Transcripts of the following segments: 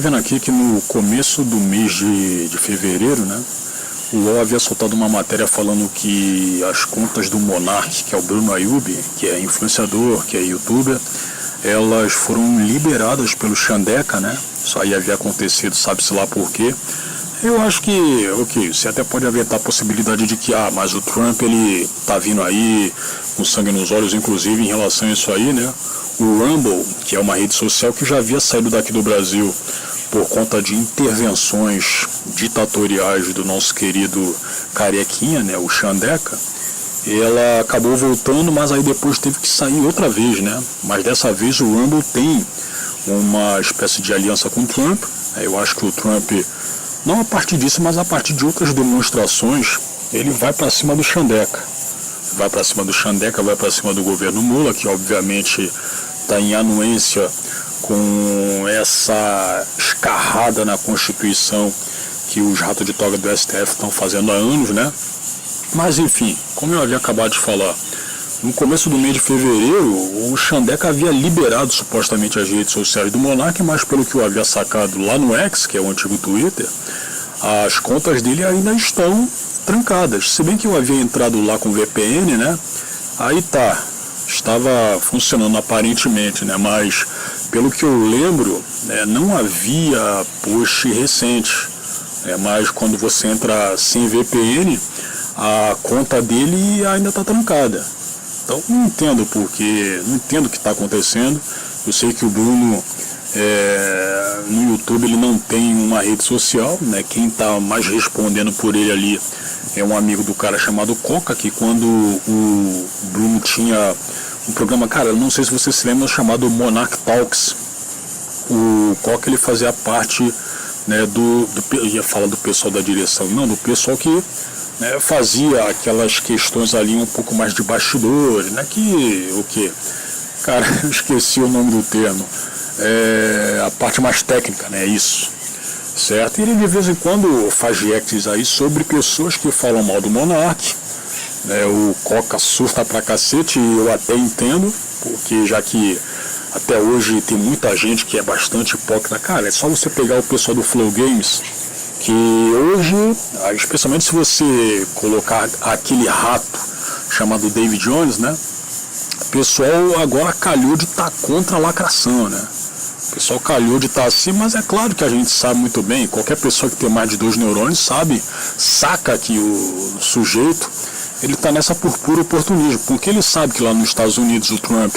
Vendo aqui que no começo do mês de fevereiro, né, o UOL havia soltado uma matéria falando que as contas do Monark, que é o Bruno Ayub, que é influenciador, que é youtuber, elas foram liberadas pelo Xandeca, né? Isso aí havia acontecido, sabe-se lá por quê. Eu acho que, você até pode aventar a possibilidade de que, mas o Trump, ele tá vindo aí com sangue nos olhos, inclusive em relação a isso aí, né? O Rumble, que é uma rede social que já havia saído daqui do Brasil por conta de intervenções ditatoriais do nosso querido carequinha, né, o Xandeca, ela acabou voltando, mas aí depois teve que sair outra vez, né? Mas dessa vez o Rumble tem uma espécie de aliança com o Trump. Eu acho que o Trump, não a partir disso, mas a partir de outras demonstrações, ele vai para cima do Xandeca. Vai para cima do Xandeca, vai para cima do governo Lula, que obviamente está em anuência com essa escarrada na Constituição que os ratos de toga do STF estão fazendo há anos, né? Mas enfim, como eu havia acabado de falar, no começo do mês de fevereiro, o Xandeca havia liberado supostamente as redes sociais do Monark, mas pelo que eu havia sacado lá no X, que é o antigo Twitter, as contas dele ainda estão trancadas. Se bem que eu havia entrado lá com VPN, né? Aí estava funcionando aparentemente, né? Mas pelo que eu lembro, não havia post recente. Mas quando você entra sem VPN, a conta dele ainda está trancada. Então não entendo porquê, não entendo o que está acontecendo. Eu sei que o Bruno no YouTube ele não tem uma rede social, né? Quem está mais respondendo por ele ali é um amigo do cara chamado Coca, que quando o Bruno tinha um programa, cara, eu não sei se você se lembra, chamado Monarch Talks. O Coca ele fazia parte, né, eu ia falar do pessoal da direção, não, do pessoal que, né, fazia aquelas questões ali um pouco mais de bastidores, né, cara, eu esqueci o nome do termo, a parte mais técnica, né, isso, certo? E ele de vez em quando faz reacts aí sobre pessoas que falam mal do Monark, né, o Coca surta pra cacete, e eu até entendo, porque já que até hoje tem muita gente que é bastante hipócrita, cara, é só você pegar o pessoal do Flow Games, que hoje, especialmente se você colocar aquele rato chamado David Jones, né, o pessoal agora calhou de estar contra a lacração, né, o pessoal calhou de estar assim, mas é claro que a gente sabe muito bem, qualquer pessoa que tem mais de 2 neurônios saca que o sujeito, ele está nessa por puro oportunismo, porque ele sabe que lá nos Estados Unidos o Trump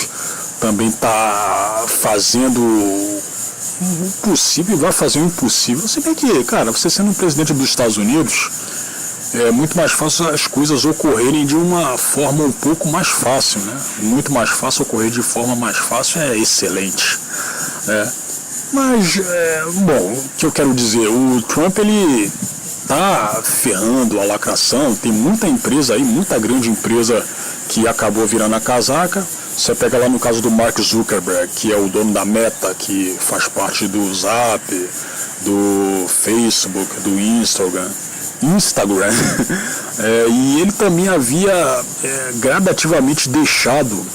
também está fazendo o possível e vai fazer o impossível. Se bem que, cara, você sendo um presidente dos Estados Unidos, é muito mais fácil as coisas ocorrerem de uma forma um pouco mais fácil, né? Muito mais fácil, ocorrer de forma mais fácil é excelente, né? Mas, bom, o que eu quero dizer, o Trump, ele tá ferrando a lacração, tem muita empresa aí, muita grande empresa que acabou virando a casaca. Você pega lá no caso do Mark Zuckerberg, que é o dono da Meta, que faz parte do Zap, do Facebook, do Instagram. E ele também havia gradativamente deixado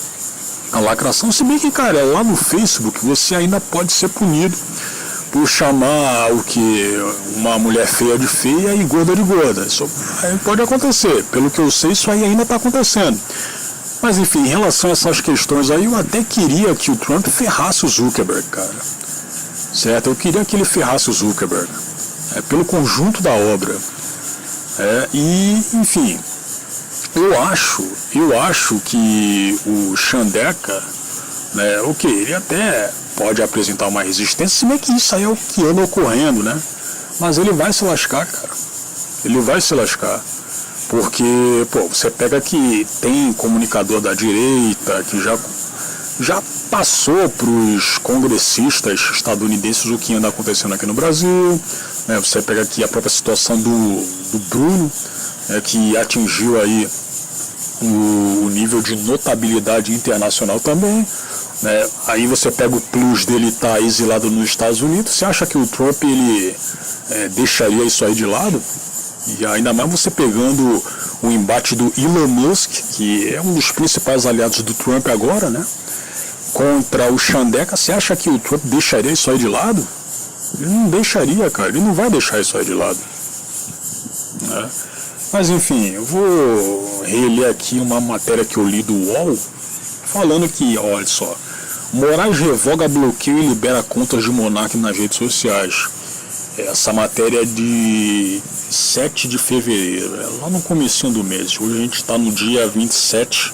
a lacração, se bem que, cara, lá no Facebook você ainda pode ser punido por chamar uma mulher feia de feia e gorda de gorda. Isso aí pode acontecer, pelo que eu sei isso aí ainda está acontecendo. Mas enfim, em relação a essas questões aí, eu até queria que o Trump ferrasse o Zuckerberg, cara. Certo? Eu queria que ele ferrasse o Zuckerberg. Pelo conjunto da obra. E, enfim, eu acho que o Xandeca, né, ele até pode apresentar uma resistência, se bem que isso aí é o que anda ocorrendo, né? Mas ele vai se lascar, cara. Ele vai se lascar. Porque, você pega que tem comunicador da direita que já passou para os congressistas estadunidenses o que anda acontecendo aqui no Brasil, né? Você pega aqui a própria situação do Bruno, que atingiu aí o nível de notabilidade internacional também, né? Aí você pega o plus dele estar exilado nos Estados Unidos. Você acha que o Trump ele deixaria isso aí de lado? E ainda mais você pegando o embate do Elon Musk, que é um dos principais aliados do Trump agora, né? Contra o Xandeca, você acha que o Trump deixaria isso aí de lado? Ele não deixaria, cara, ele não vai deixar isso aí de lado, né? Mas enfim, eu vou reler aqui uma matéria que eu li do UOL, falando que, olha só, Moraes revoga bloqueio e libera contas de Monark nas redes sociais. Essa matéria é de 7 de fevereiro, lá no comecinho do mês. Hoje a gente está no dia 27,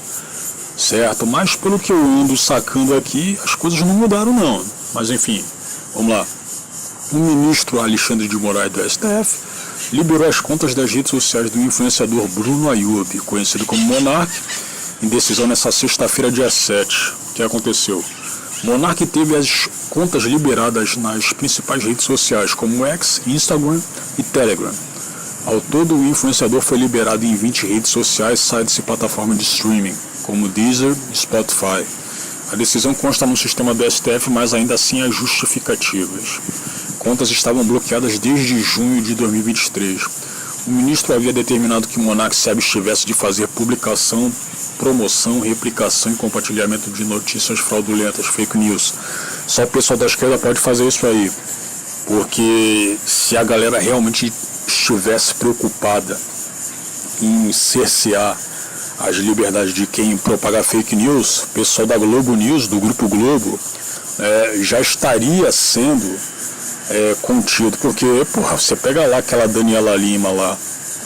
certo? Mas pelo que eu ando sacando aqui, as coisas não mudaram não. Mas enfim, vamos lá. O ministro Alexandre de Moraes do STF liberou as contas das redes sociais do influenciador Bruno Ayub, conhecido como Monark, em decisão nessa sexta-feira, dia 7. O que aconteceu? Monark teve as contas liberadas nas principais redes sociais, como X, Instagram e Telegram. Ao todo, o influenciador foi liberado em 20 redes sociais, sites e plataformas de streaming, como Deezer e Spotify. A decisão consta no sistema do STF, mas ainda assim há justificativas. Contas estavam bloqueadas desde junho de 2023. O ministro havia determinado que Monark se abstivesse de fazer publicação, promoção, replicação e compartilhamento de notícias fraudulentas, fake news. Só o pessoal da esquerda pode fazer isso aí, porque se a galera realmente estivesse preocupada em cercear as liberdades de quem propaga fake news, o pessoal da Globo News, do Grupo Globo, já estaria sendo contido, porque, porra, você pega lá aquela Daniela Lima lá,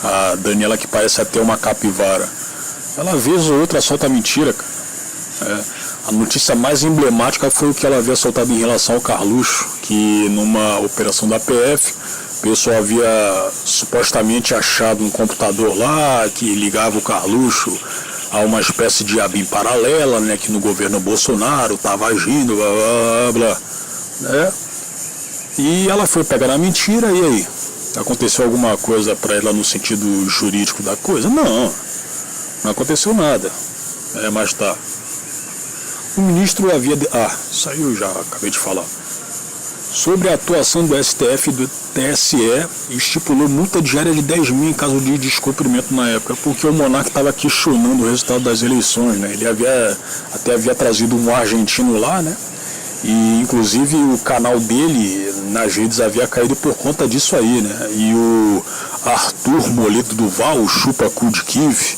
a Daniela que parece até uma capivara, ela vez ou outra solta mentira, cara. A notícia mais emblemática foi o que ela havia soltado em relação ao Carluxo, que numa operação da PF, o pessoal havia supostamente achado um computador lá que ligava o Carluxo a uma espécie de ABIN paralela, né, que no governo Bolsonaro estava agindo, blá blá blá, E ela foi pegar na mentira, e aí? Aconteceu alguma coisa para ela no sentido jurídico da coisa? Não aconteceu nada. Mas tá. O ministro havia... saiu já, acabei de falar. Sobre a atuação do STF e do TSE, estipulou multa diária de 10 mil em caso de descumprimento na época, porque o Monark estava questionando o resultado das eleições, né? Ele até havia trazido um argentino lá, né? E inclusive o canal dele nas redes havia caído por conta disso aí, né? E o Arthur Moledo Duval, o chupa-cu de Kiev,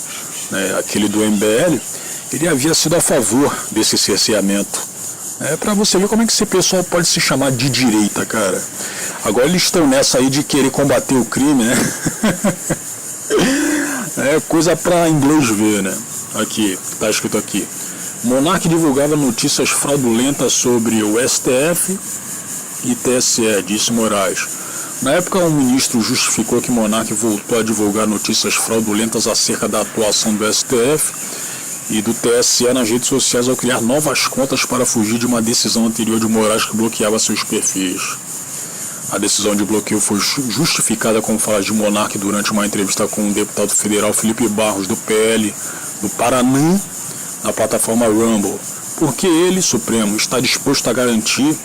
né, aquele do MBL, ele havia sido a favor desse cerceamento. Pra você ver como é que esse pessoal pode se chamar de direita, cara. Agora eles estão nessa aí de querer combater o crime, né? Coisa pra inglês ver, né? Aqui, tá escrito aqui. Monark divulgava notícias fraudulentas sobre o STF e TSE, disse Moraes. Na época, o ministro justificou que Monark voltou a divulgar notícias fraudulentas acerca da atuação do STF e do TSE nas redes sociais ao criar novas contas para fugir de uma decisão anterior de Moraes que bloqueava seus perfis. A decisão de bloqueio foi justificada com falas de Monark durante uma entrevista com o deputado federal Felipe Barros, do PL do Paraná, na plataforma Rumble, porque ele, Supremo, está disposto a garantir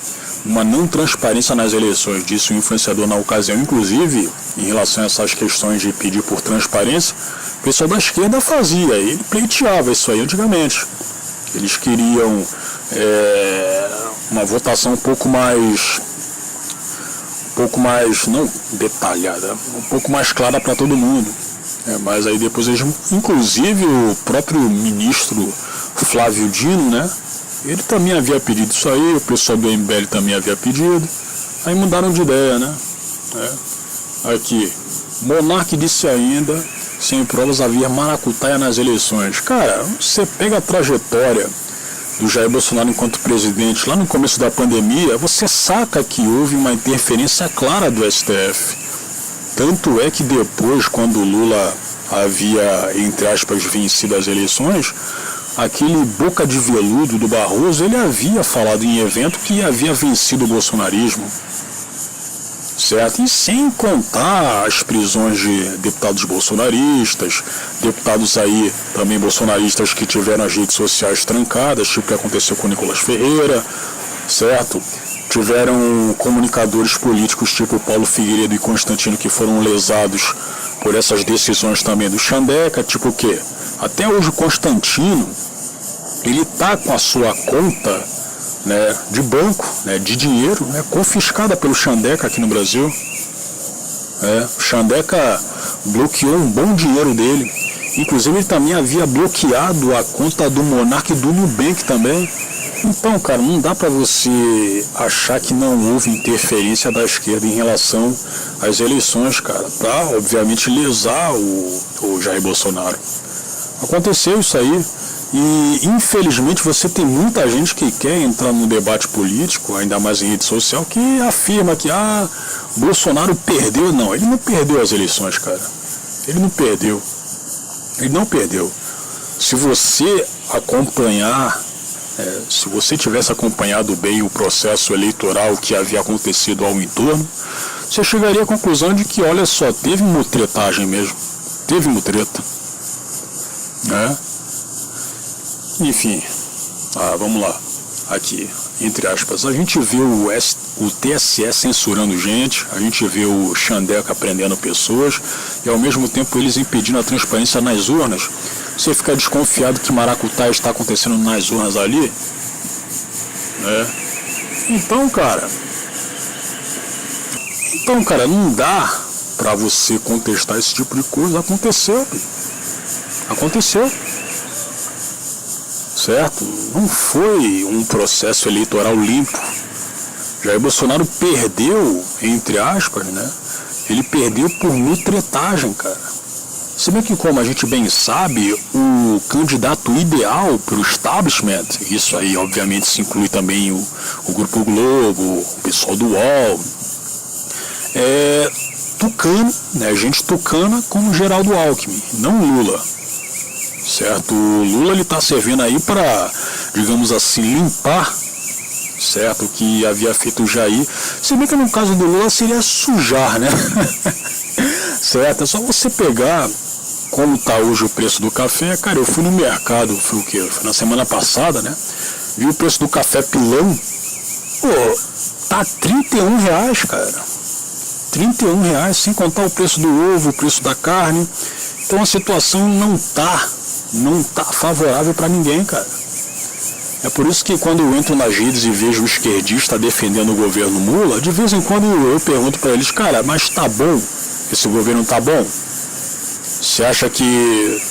uma não transparência nas eleições, disse o influenciador na ocasião. Inclusive, em relação a essas questões de pedir por transparência, o pessoal da esquerda fazia, ele pleiteava isso aí antigamente. Eles queriam uma votação um pouco mais, não detalhada, um pouco mais clara para todo mundo. Mas aí depois eles, inclusive o próprio ministro Flávio Dino, né? Ele também havia pedido isso aí, o pessoal do MBL também havia pedido, aí mudaram de ideia, né? Aqui, Monark disse ainda, sem provas havia maracutaia nas eleições. Cara, você pega a trajetória do Jair Bolsonaro enquanto presidente, lá no começo da pandemia, você saca que houve uma interferência clara do STF. Tanto é que depois, quando o Lula havia, entre aspas, vencido as eleições, aquele boca de veludo do Barroso, ele havia falado em evento que havia vencido o bolsonarismo, certo? E sem contar as prisões de deputados bolsonaristas, deputados aí também bolsonaristas que tiveram as redes sociais trancadas, tipo o que aconteceu com o Nicolas Ferreira, certo? Tiveram comunicadores políticos tipo Paulo Figueiredo e Constantino que foram lesados por essas decisões também do Chandeca, tipo o quê? Até hoje o Constantino, ele tá com a sua conta né, de banco, né, de dinheiro, né, confiscada pelo Chandeca aqui no Brasil. O Chandeca bloqueou um bom dinheiro dele. Inclusive ele também havia bloqueado a conta do Monark e do Nubank também. Então, cara, não dá para você achar que não houve interferência da esquerda em relação às eleições, cara, para obviamente lesar o Jair Bolsonaro. Aconteceu isso aí. E infelizmente você tem muita gente que quer entrar no debate político, ainda mais em rede social, que afirma que Bolsonaro perdeu. Não, ele não perdeu as eleições, cara. Ele não perdeu. Ele não perdeu. Se você acompanhar, se você tivesse acompanhado bem o processo eleitoral que havia acontecido ao entorno, você chegaria à conclusão de que, olha só, teve mutretagem mesmo. Teve mutreta. Enfim, vamos lá, aqui, entre aspas, a gente vê o TSE censurando gente, a gente vê o Chandeca prendendo pessoas e ao mesmo tempo eles impedindo a transparência nas urnas. Você fica desconfiado que maracutaia está acontecendo nas urnas ali, né? Então, cara, não dá pra você contestar esse tipo de coisa. Aconteceu. Certo? Não foi um processo eleitoral limpo. Jair Bolsonaro perdeu, entre aspas, né? Ele perdeu por mutretagem, cara. Se bem que, como a gente bem sabe, o candidato ideal para o establishment, isso aí obviamente se inclui também o Grupo Globo, o pessoal do UOL, é tucano, né? Gente tucana como Geraldo Alckmin, não Lula. Certo? O Lula ele está servindo aí para, digamos assim, limpar, certo, o que havia feito o Jair. Se bem que no caso do Lula seria sujar, né? Certo? É só você pegar como está hoje o preço do café. Cara, eu fui no mercado, foi o quê? Foi na semana passada, né? Vi o preço do café pilão. Pô, tá R$31, cara. R$31, sem contar o preço do ovo, o preço da carne. Então a situação não tá favorável para ninguém, cara. É por isso que quando eu entro nas redes e vejo o esquerdista defendendo o governo Lula, de vez em quando eu pergunto para eles, cara, mas tá bom? Esse governo tá bom? Você acha que...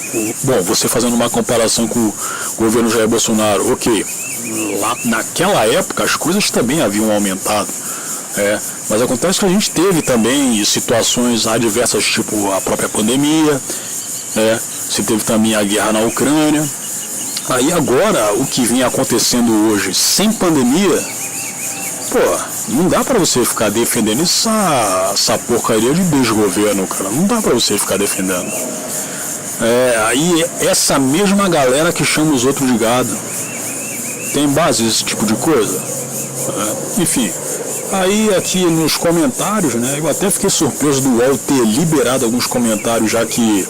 Bom, você fazendo uma comparação com o governo Jair Bolsonaro, ok, lá naquela época as coisas também haviam aumentado, mas acontece que a gente teve também situações adversas, tipo a própria pandemia, você teve também a guerra na Ucrânia. Aí agora, o que vem acontecendo hoje sem pandemia, não dá pra você ficar defendendo essa porcaria de desgoverno, cara. Não dá pra você ficar defendendo. Aí essa mesma galera que chama os outros de gado. Tem base esse tipo de coisa? Enfim, aí aqui nos comentários, né, eu até fiquei surpreso do UOL ter liberado alguns comentários, já que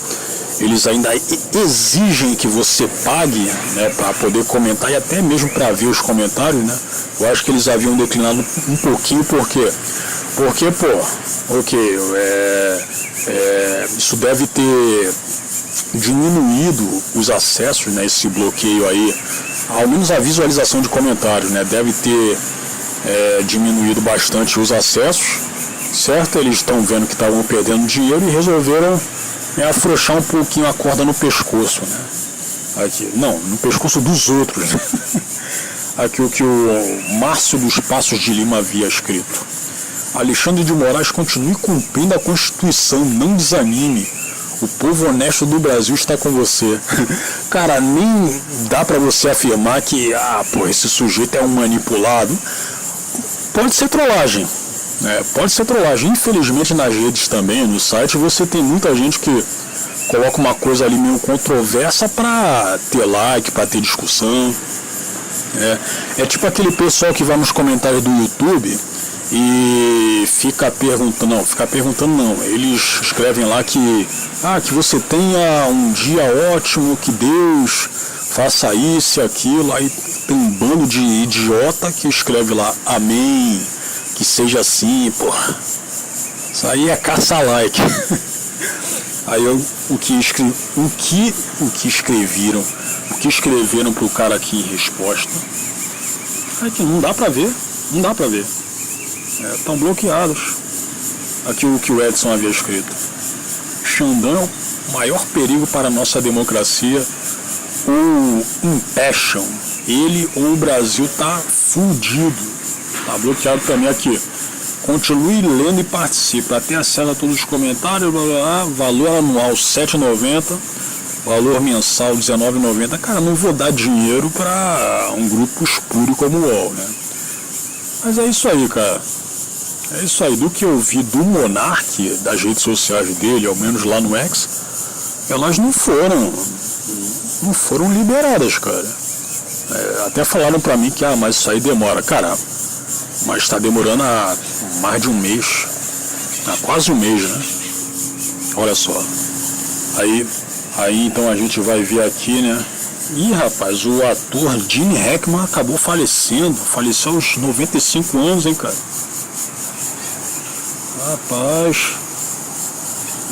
eles ainda exigem que você pague, né, para poder comentar e até mesmo para ver os comentários, né? Eu acho que eles haviam declinado um pouquinho, por quê? Porque, isso deve ter diminuído os acessos, né, esse bloqueio aí, ao menos a visualização de comentários, né, deve ter diminuído bastante os acessos, certo? Eles estão vendo que estavam perdendo dinheiro e resolveram afrouxar um pouquinho a corda no pescoço, né? Aqui, não, no pescoço dos outros. Aqui o que o Márcio dos Passos de Lima havia escrito. Alexandre de Moraes, continue cumprindo a Constituição, não desanime. O povo honesto do Brasil está com você. Cara, nem dá pra você afirmar que, esse sujeito é um manipulado. Pode ser trollagem. Pode ser trollagem. Infelizmente nas redes também, no site, você tem muita gente que coloca uma coisa ali meio controversa para ter like, para ter discussão. É tipo aquele pessoal que vai nos comentários do YouTube e fica perguntando não, eles escrevem lá que você tenha um dia ótimo, que Deus faça isso e aquilo, aí tem um bando de idiota que escreve lá, amém, que seja assim, porra. Isso aí é caça-like. Aí o que escreveram pro cara aqui em resposta. Aqui não dá pra ver, não dá pra ver. Estão bloqueados. Aqui o que o Edson havia escrito. Xandão é o maior perigo para a nossa democracia. Ou impeacham ele ou o Brasil tá fudido. Tá bloqueado também aqui. Continue lendo e participe. Para ter acesso a todos os comentários, blá, blá, blá, valor anual R$ 7,90, valor mensal R$ 19,90. Cara, não vou dar dinheiro para um grupo espúrio como o UOL, né? Mas é isso aí, cara. É isso aí. Do que eu vi do Monark, das redes sociais dele, ao menos lá no X, elas não foram liberadas, cara. Até falaram pra mim que, mas isso aí demora. Cara, mas tá demorando há mais de um mês. Há quase um mês, né? Olha só. Aí então a gente vai ver aqui, né? Ih, rapaz, o ator Gene Hackman acabou falecendo. Faleceu aos 95 anos, hein, cara? Rapaz.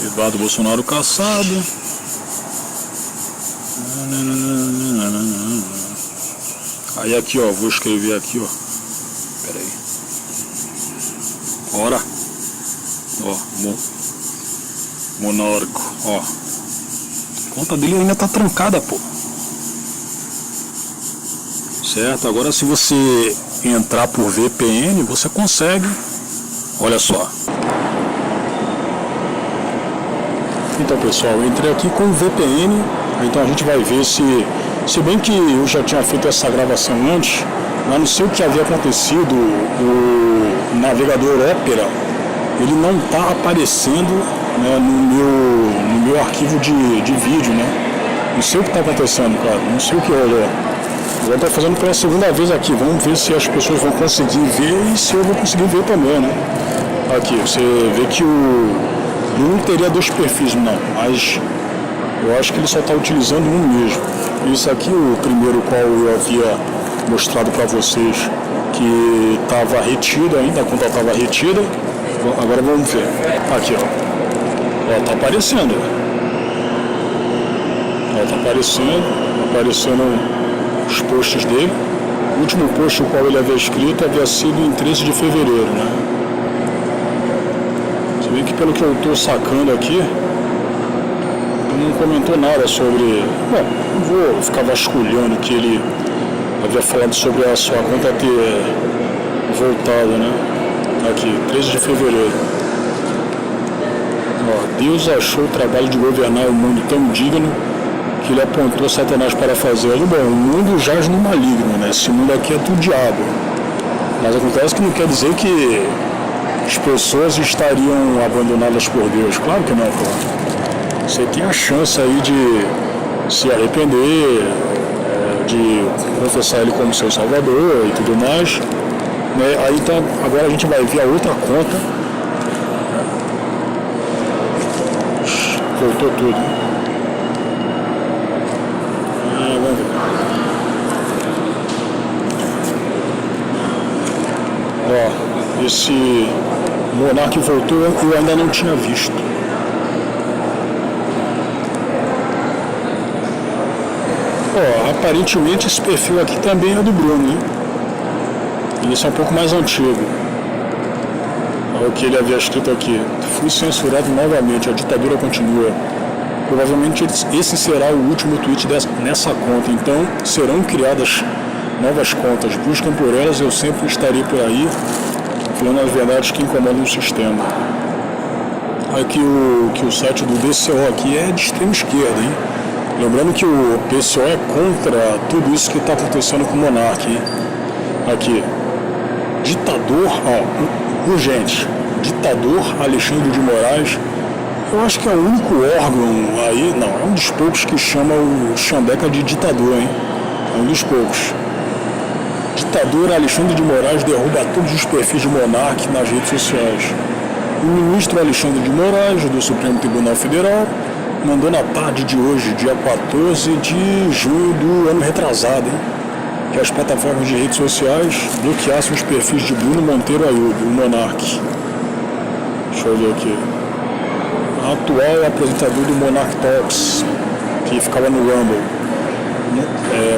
Eduardo Bolsonaro caçado. Aí aqui, ó, vou escrever aqui, ó. Pera aí. Ora. Ó, Monarco, ó. A conta dele ainda tá trancada, pô. Certo? Agora se você entrar por VPN, você consegue. Olha só. Então, pessoal, eu entrei aqui com o VPN. Então a gente vai ver se bem que eu já tinha feito essa gravação antes, mas não sei o que havia acontecido, o navegador Opera, ele não está aparecendo, né, no meu arquivo de vídeo, né? Não sei o que está acontecendo, cara, não sei o que rolou. Eu estou fazendo pela segunda vez aqui, vamos ver se as pessoas vão conseguir ver e se eu vou conseguir ver também, né? Aqui, você vê que eu não teria dois perfis, não, mas eu acho que ele só está utilizando um mesmo. Isso aqui, o primeiro qual eu havia mostrado para vocês, que estava retido ainda, a conta estava retida. Agora vamos ver. Aqui, ó. Ó, tá aparecendo. Ó, tá aparecendo os posts dele. O último post o qual ele havia escrito havia sido em 13 de fevereiro, né? Você vê que pelo que eu estou sacando aqui, não comentou nada sobre... Bom, não vou ficar vasculhando que ele havia falado sobre a sua conta ter voltado, né? Aqui, 13 de fevereiro. Ó, Deus achou o trabalho de governar o mundo tão digno que ele apontou Satanás para fazê-lo. Bom, o mundo jaz no maligno, né? Esse mundo aqui é tudo diabo. Mas acontece que não quer dizer que as pessoas estariam abandonadas por Deus. Claro que não, pô. Você tem a chance aí de se arrepender, de confessar ele como seu salvador e tudo mais, né? Aí então, agora a gente vai ver a outra conta. Voltou tudo. Vamos ver. Ó, esse Monark voltou, eu ainda não tinha visto. Ó, aparentemente esse perfil aqui também é do Bruno, né? Esse é um pouco mais antigo. É o que ele havia escrito aqui. Fui censurado novamente, a ditadura continua. Provavelmente esse será o último tweet nessa conta, então serão criadas novas contas. Busquem por elas, eu sempre estarei por aí, falando as verdades que incomodam o sistema. Aqui o site do DCO aqui é de extrema esquerda, hein? Lembrando que o PCO é contra tudo isso que está acontecendo com o Monark, hein? Aqui, ditador, ó, urgente, ditador Alexandre de Moraes, eu acho que é o único órgão aí, não, é um dos poucos que chama o Xandeca de ditador, hein? É um dos poucos. Ditador Alexandre de Moraes derruba todos os perfis de Monark nas redes sociais. O ministro Alexandre de Moraes, do Supremo Tribunal Federal, mandou na tarde de hoje, dia 14 de junho do ano retrasado, hein, que as plataformas de redes sociais bloqueassem os perfis de Bruno Monteiro Ayub, o Monark. Deixa eu ver aqui. Atual apresentador do Monark Talks, que ficava no Rumble.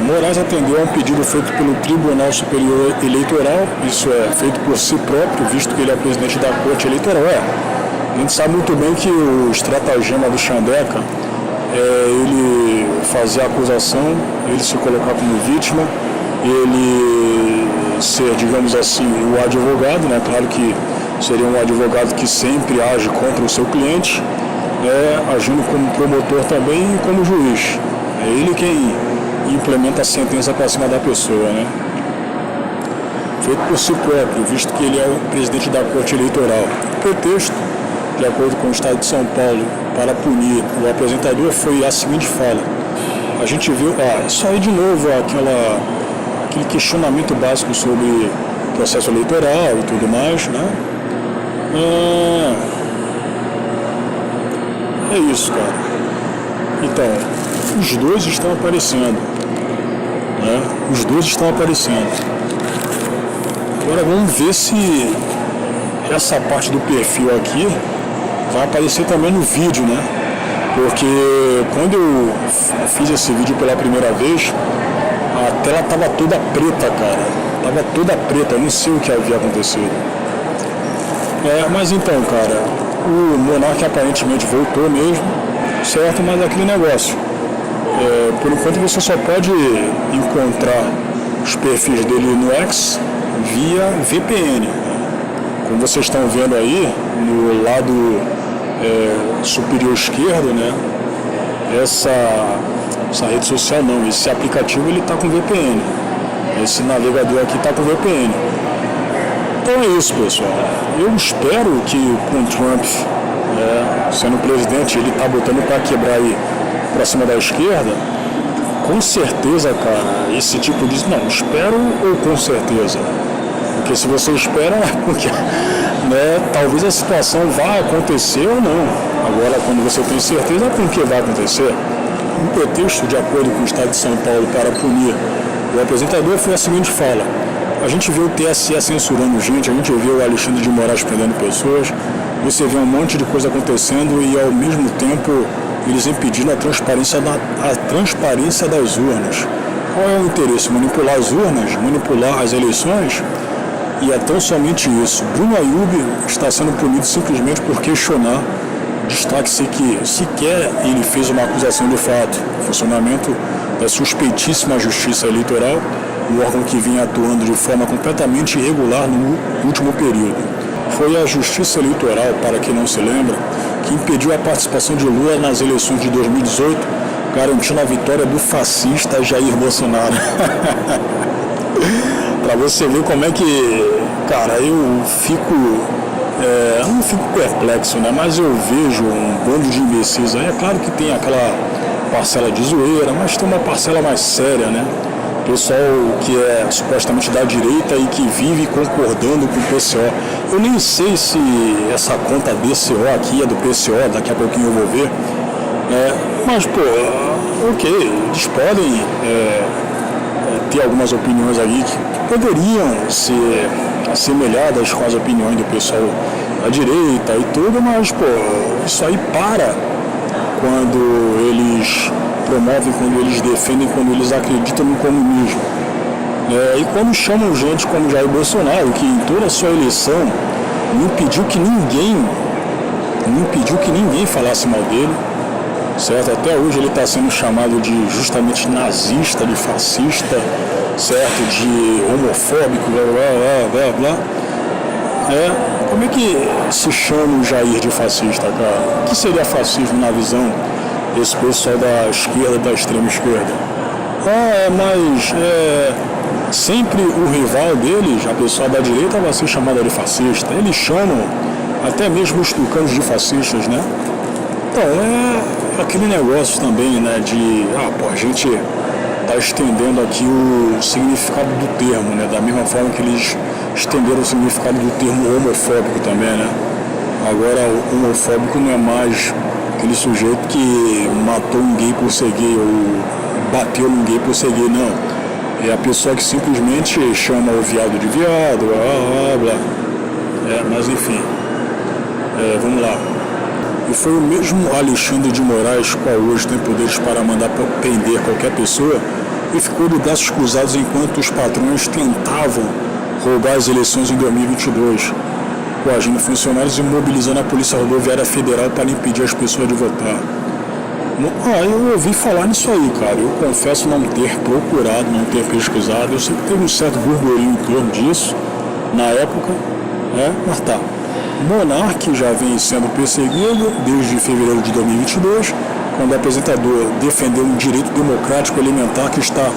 Moraes atendeu a um pedido feito pelo Tribunal Superior Eleitoral, isso é, feito por si próprio, visto que ele é presidente da Corte Eleitoral. A gente sabe muito bem que o estratagema do Chandeca é ele fazer a acusação, ele se colocar como vítima, ele ser, digamos assim, o advogado, né? Claro que seria um advogado que sempre age contra o seu cliente, agindo como promotor também e como juiz. É ele quem implementa a sentença para cima da pessoa, né? Feito por si próprio, visto que ele é o presidente da Corte Eleitoral. O pretexto, de acordo com o Estado de São Paulo, para punir o apresentador foi a seguinte fala. A gente viu, isso aí de novo, aquele questionamento básico sobre processo eleitoral e tudo mais, né? É isso, cara. Então, os dois estão aparecendo, né? Os dois estão aparecendo. Agora vamos ver se essa parte do perfil aqui vai aparecer também no vídeo, né? Porque quando eu fiz esse vídeo pela primeira vez, a tela tava toda preta, cara. Tava toda preta, eu não sei o que havia acontecido. Mas então, cara, o Monark aparentemente voltou mesmo, certo? Mas é aquele negócio. Por enquanto você só pode encontrar os perfis dele no X via VPN. Como vocês estão vendo aí, no lado superior esquerdo, né? Essa rede social não, esse aplicativo ele está com VPN. Esse navegador aqui está com VPN. Então é isso, pessoal. Eu espero que com o Trump sendo presidente, ele está botando para quebrar aí para cima da esquerda. Com certeza, cara, esse tipo de... Não, espero ou com certeza? Porque se você espera, porque, talvez a situação vá acontecer ou não. Agora, quando você tem certeza, com o que vai acontecer? Um pretexto, de acordo com o Estado de São Paulo, para punir o apresentador foi a seguinte fala. A gente vê o TSE censurando gente, a gente vê o Alexandre de Moraes prendendo pessoas, você vê um monte de coisa acontecendo e, ao mesmo tempo, eles impedindo a transparência das urnas. Qual é o interesse? Manipular as urnas? Manipular as eleições? E é tão somente isso. Bruno Ayub está sendo punido simplesmente por questionar, destaque-se que sequer ele fez uma acusação de fato. O funcionamento da suspeitíssima Justiça Eleitoral, o órgão que vinha atuando de forma completamente irregular no último período. Foi a Justiça Eleitoral, para quem não se lembra, que impediu a participação de Lula nas eleições de 2018, garantindo a vitória do fascista Jair Bolsonaro. Para você ver como é que, cara, eu não fico perplexo, né? Mas eu vejo um bando de imbecis aí. É claro que tem aquela parcela de zoeira, mas tem uma parcela mais séria, né? Pessoal que é supostamente da direita e que vive concordando com o PCO. Eu nem sei se essa conta DCO aqui é do PCO, daqui a pouquinho eu vou ver. Mas, ok, eles podem ter algumas opiniões aí que poderiam ser assemelhadas com as opiniões do pessoal da direita e tudo, mas, isso aí para quando eles promovem, quando eles defendem, quando eles acreditam no comunismo. E quando chamam gente como Jair Bolsonaro, que em toda a sua eleição não impediu que ninguém falasse mal dele, certo? Até hoje ele está sendo chamado de justamente nazista, de fascista, certo? De homofóbico, blá blá blá blá. Como é que se chama o Jair de fascista, cara? O que seria fascismo na visão desse pessoal da esquerda, da extrema esquerda? Mas sempre o rival deles, a pessoa da direita, vai ser chamada de fascista. Eles chamam até mesmo os tucanos de fascistas, né? Então, aquele negócio também, né, de, a gente está estendendo aqui o significado do termo, né, da mesma forma que eles estenderam o significado do termo homofóbico também, né? Agora, o homofóbico não é mais aquele sujeito que matou um gay por ser gay ou bateu num gay por ser gay, não. É a pessoa que simplesmente chama o viado de viado, blá, blá, blá. Mas enfim, vamos lá. E foi o mesmo Alexandre de Moraes, qual hoje tem poderes para mandar prender qualquer pessoa, e ficou de braços cruzados enquanto os patrões tentavam roubar as eleições em 2022, coagindo funcionários e mobilizando a Polícia Rodoviária Federal para impedir as pessoas de votar. Eu ouvi falar nisso aí, cara. Eu confesso não ter procurado, não ter pesquisado. Eu sei que teve um certo burburinho em torno disso na época, mas tá. Monark já vem sendo perseguido desde fevereiro de 2022, quando o apresentador defendeu um direito democrático elementar que está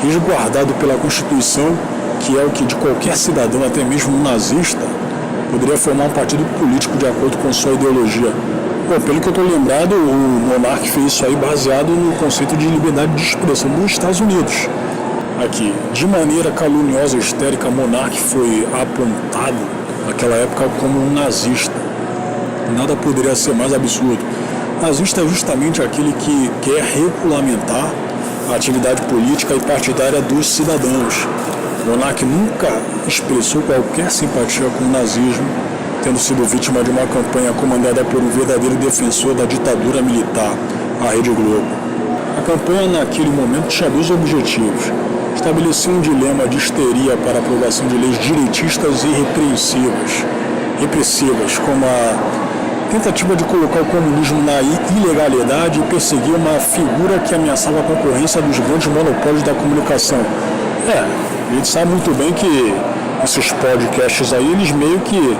resguardado pela Constituição, que é o que de qualquer cidadão, até mesmo um nazista, poderia formar um partido político de acordo com sua ideologia. Bom, pelo que eu estou lembrado, o Monark fez isso aí baseado no conceito de liberdade de expressão dos Estados Unidos. Aqui, de maneira caluniosa e histérica, Monark foi apontado naquela época como um nazista. Nada poderia ser mais absurdo. Nazista é justamente aquele que quer regulamentar a atividade política e partidária dos cidadãos. Monark nunca expressou qualquer simpatia com o nazismo, tendo sido vítima de uma campanha comandada por um verdadeiro defensor da ditadura militar, a Rede Globo. A campanha naquele momento tinha dois objetivos: estabelecer um dilema de histeria para a aprovação de leis direitistas e repressivas, como a tentativa de colocar o comunismo na ilegalidade e perseguir uma figura que ameaçava a concorrência dos grandes monopólios da comunicação. A gente sabe muito bem que esses podcasts aí, eles meio que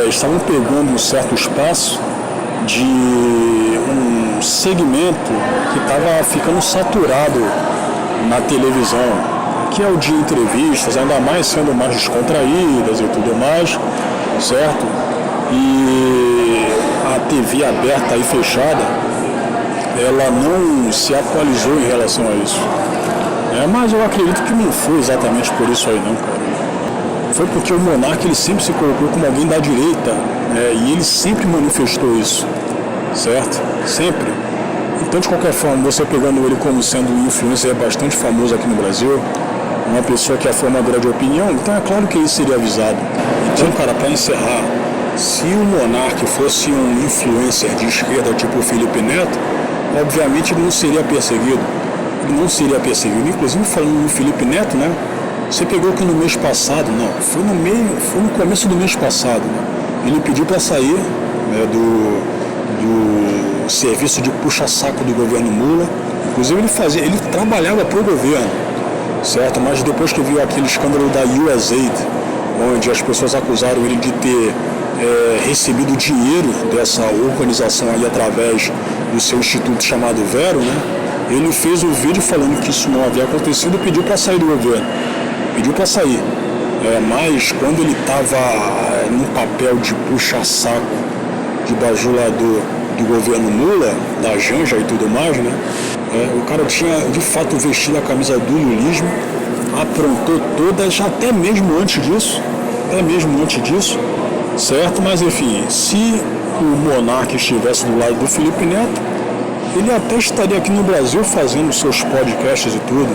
estavam pegando um certo espaço de um segmento que estava ficando saturado na televisão, que é o de entrevistas, ainda mais sendo mais descontraídas e tudo mais, certo? E a TV aberta e fechada, ela não se atualizou em relação a isso. Mas eu acredito que não foi exatamente por isso aí não, cara. Foi porque o Monark ele sempre se colocou como alguém da direita, e ele sempre manifestou isso, certo? Sempre. Então, de qualquer forma, você pegando ele como sendo um influencer bastante famoso aqui no Brasil, uma pessoa que é formadora de opinião, então é claro que ele seria avisado. Então, cara, para encerrar, se o Monark fosse um influencer de esquerda tipo o Felipe Neto, obviamente ele não seria perseguido. Ele não seria perseguido. Inclusive, falando no Felipe Neto, né? Você pegou que no mês passado, foi no começo do mês passado, ele pediu para sair do serviço de puxa-saco do governo Lula. Inclusive ele trabalhava para o governo, certo? Mas depois que viu aquele escândalo da USAID, onde as pessoas acusaram ele de ter recebido dinheiro dessa organização aí através do seu instituto chamado Vero, né? Ele fez um vídeo falando que isso não havia acontecido e pediu para sair do governo. Pediu para sair. Mas quando ele estava no papel de puxa-saco, de bajulador do governo Lula, da Janja e tudo mais, né? O cara tinha de fato vestido a camisa do lulismo, aprontou todas, até mesmo antes disso, certo? Mas enfim, se o Monark estivesse do lado do Felipe Neto, ele até estaria aqui no Brasil fazendo seus podcasts e tudo,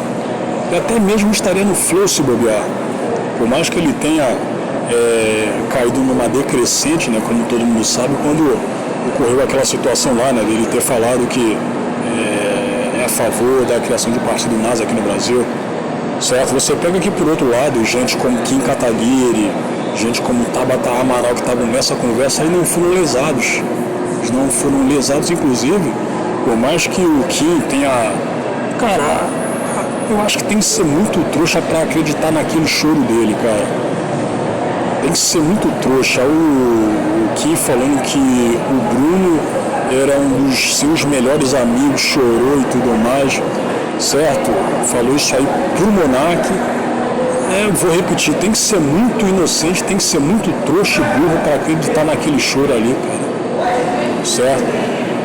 e até mesmo estaria no Flow se bobear, por mais que ele tenha caído numa decrescente, né, como todo mundo sabe, quando ocorreu aquela situação lá, né, dele ter falado que é a favor da criação de partido nazi aqui no Brasil, certo? Você pega aqui por outro lado gente como Kim Kataguiri, gente como Tabata Amaral, que estavam nessa conversa e não foram lesados. Eles não foram lesados, inclusive, por mais que o Kim tenha... Cara, eu acho que tem que ser muito trouxa para acreditar naquele choro dele, cara. Tem que ser muito trouxa. O Kim falando que o Bruno era um dos seus melhores amigos, chorou e tudo mais, certo? Falou isso aí pro Monark. Vou repetir, tem que ser muito inocente, tem que ser muito trouxa e burro para acreditar naquele choro ali, cara. Certo?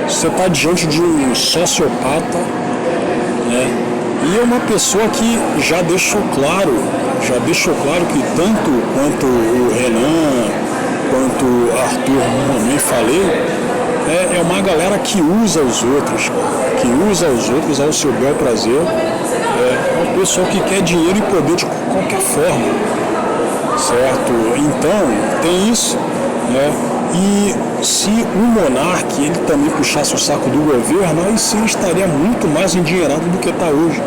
Você está diante de um sociopata, né? E é uma pessoa que já deixou claro que tanto quanto o Renan, quanto o Arthur, também falei, é uma galera que usa os outros ao seu bel prazer. É uma pessoa que quer dinheiro e poder de qualquer forma, certo? Então, tem isso, né? E se o Monark ele também puxasse o saco do governo, aí sim estaria muito mais endinheirado do que está hoje,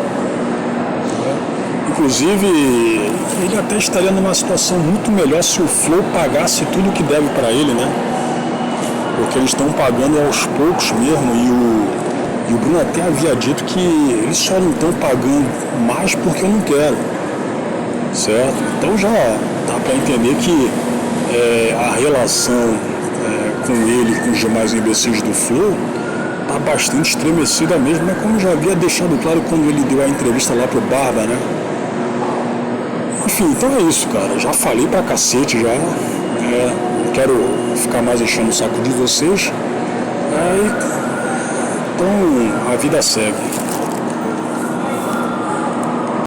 inclusive, ele até estaria numa situação muito melhor se o Flow pagasse tudo o que deve para ele, né? Porque eles estão pagando aos poucos mesmo, e o Bruno até havia dito que eles só não estão pagando mais porque eu não quero, certo? Então já dá para entender que a relação com ele e com os demais imbecis do Flow está bastante estremecida mesmo, mas como já havia deixado claro quando ele deu a entrevista lá pro Barba, né? Enfim, então é isso, cara. Já falei pra cacete já. Não quero ficar mais enchendo o saco de vocês. Então a vida segue.